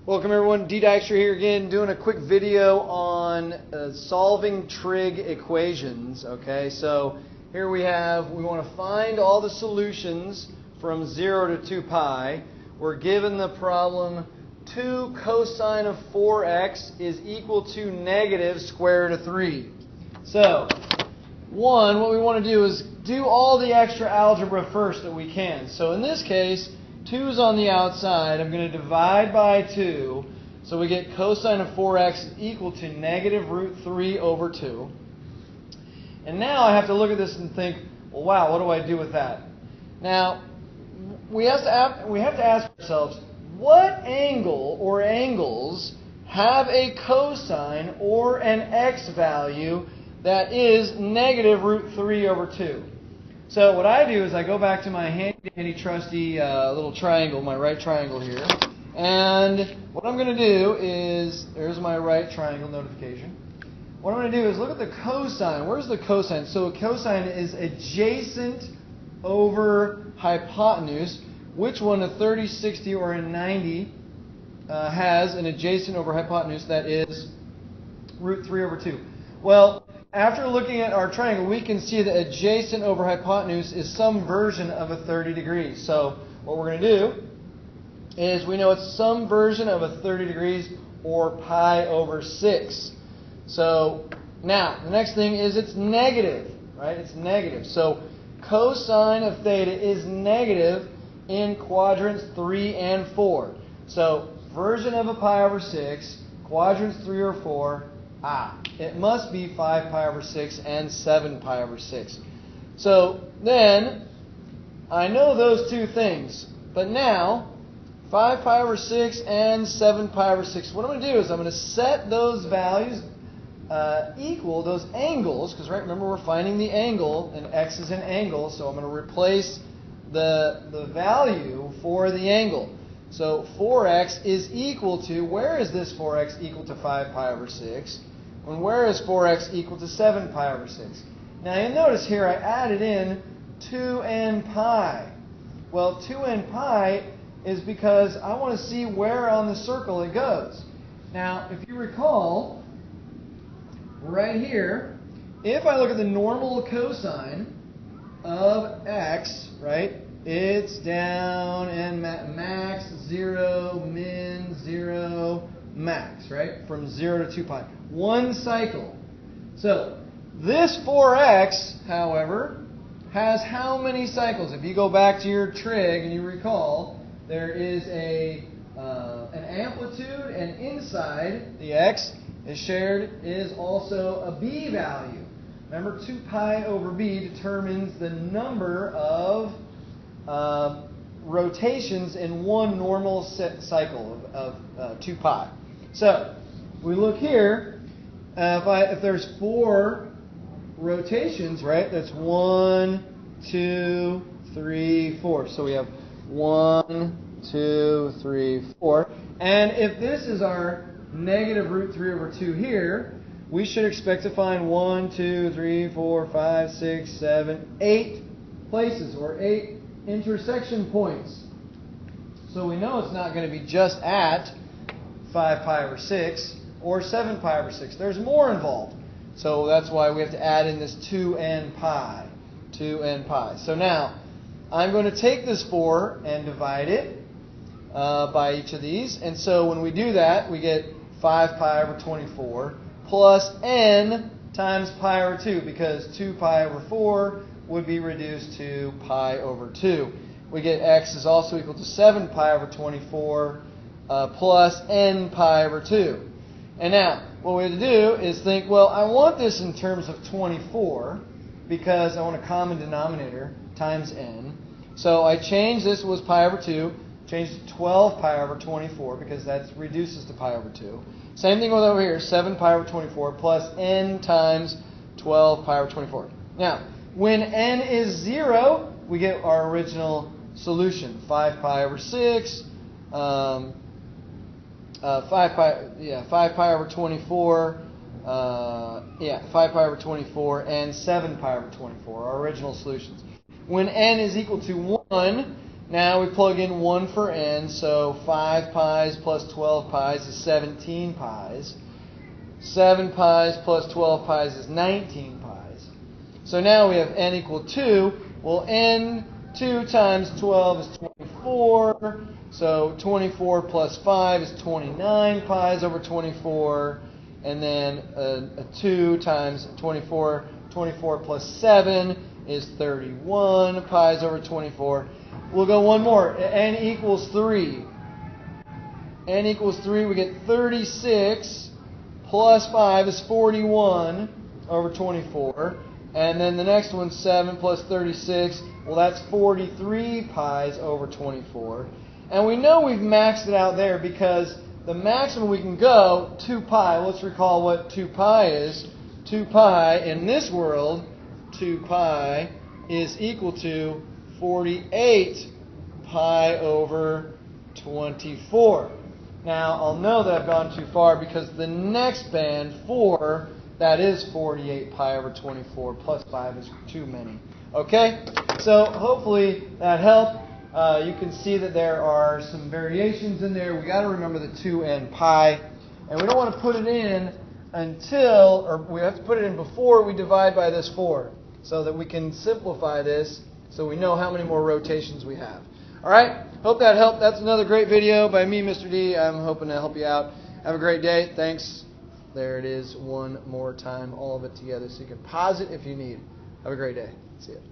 Welcome everyone, D. Dykstra here again, doing a quick video on solving trig equations. Okay, so here we want to find all the solutions from 0 to 2 pi. We're given the problem 2 cosine of 4x is equal to negative square root of 3. So, what we want to do is do all the extra algebra first that we can. So in this case, 2 is on the outside. I'm going to divide by 2. So we get cosine of 4x is equal to negative root 3 over 2. And now I have to look at this and think, well, wow, what do I do with that? Now, we have to ask ourselves, what angle or angles have a cosine or an x value that is negative root 3 over 2? So what I do is I go back to my handy trusty little triangle, my right triangle here. And what I'm going to do is, there's my right triangle notification. What I'm going to do is look at the cosine. Where's the cosine? So a cosine is adjacent over hypotenuse. Which one, a 30, 60, or a 90, has an adjacent over hypotenuse that is root 3 over 2? Well, after looking at our triangle, we can see that adjacent over hypotenuse is some version of a 30 degrees. So what we're going to do is we know it's some version of a 30 degrees or pi over 6. So now, the next thing is it's negative, right? It's negative. So cosine of theta is negative in quadrants 3 and 4. So version of a pi over 6, quadrants 3 or 4, it must be 5 pi over 6 and 7 pi over 6. So then, I know those two things. But now, 5 pi over 6 and 7 pi over 6. What I'm going to do is I'm going to set those values equal, those angles, because remember we're finding the angle, and x is an angle, so I'm going to replace the value for the angle. So 4x is equal to, where is this 4x equal to 5 pi over 6? And where is 4x equal to 7 pi over 6? Now you'll notice here I added in 2n pi. Well, 2n pi is because I want to see where on the circle it goes. Now, if you recall, right here, if I look at the normal cosine of x, right, it's down and max 0, min 0, max, right, from 0 to 2 pi. One cycle. So this 4x, however, has how many cycles? If you go back to your trig and you recall, there is an amplitude, and inside the x is shared is also a b value. Remember, 2 pi over b determines the number of rotations in one normal cycle of 2 pi. So we look here. If there's 4 rotations, right? That's 1, 2, 3, 4. So we have 1, 2, 3, 4. And if this is our negative root 3 over 2 here, we should expect to find 1, 2, 3, 4, 5, 6, 7, 8 places, or 8 intersection points. So we know it's not going to be just at 5 pi over 6 or 7 pi over 6. There's more involved. So that's why we have to add in this 2n pi. 2n pi. So now, I'm going to take this 4 and divide it by each of these. And so when we do that, we get 5 pi over 24 plus n times pi over 2, because 2 pi over 4 would be reduced to pi over 2. We get x is also equal to 7 pi over 24 plus n pi over 2. And now, what we have to do is think, well, I want this in terms of 24 because I want a common denominator times n. So I changed this, was pi over 2, changed it to 12 pi over 24 because that reduces to pi over 2. Same thing with over here, 7 pi over 24 plus n times 12 pi over 24. Now, when n is 0, we get our original solution, 5 pi over 6, 5 pi over 24, 5 pi over 24, and 7 pi over 24, our original solutions. When n is equal to 1, Now we plug in 1 for n, so 5 pi's plus 12 pi's is 17 pi's. 7 pi's plus 12 pi's is 19 pi's. So now we have n equal 2. Well, n 2 times 12 is 24. So 24 plus 5 is 29 pi's over 24. And then a 2 times 24, 24 plus 7 is 31 pi's over 24. We'll go one more. N equals 3. N equals 3. We get 36 plus 5 is 41 over 24. And then the next one, 7 plus 36. Well, that's 43 pi's over 24. And we know we've maxed it out there because the maximum we can go, 2 pi. Let's recall what 2 pi is. 2 pi in this world, 2 pi is equal to 48 pi over 24. Now, I'll know that I've gone too far because the next band, 4, that is 48 pi over 24 plus 5 is too many. Okay? So, hopefully that helped. You can see that there are some variations in there. We've got to remember the 2 and pi. And we don't want to put it in until, or we have to put it in before we divide by this 4 so that we can simplify this so we know how many more rotations we have. All right? Hope that helped. That's another great video by me, Mr. D. I'm hoping to help you out. Have a great day. Thanks. There it is one more time, all of it together. So you can pause it if you need. Have a great day. See ya.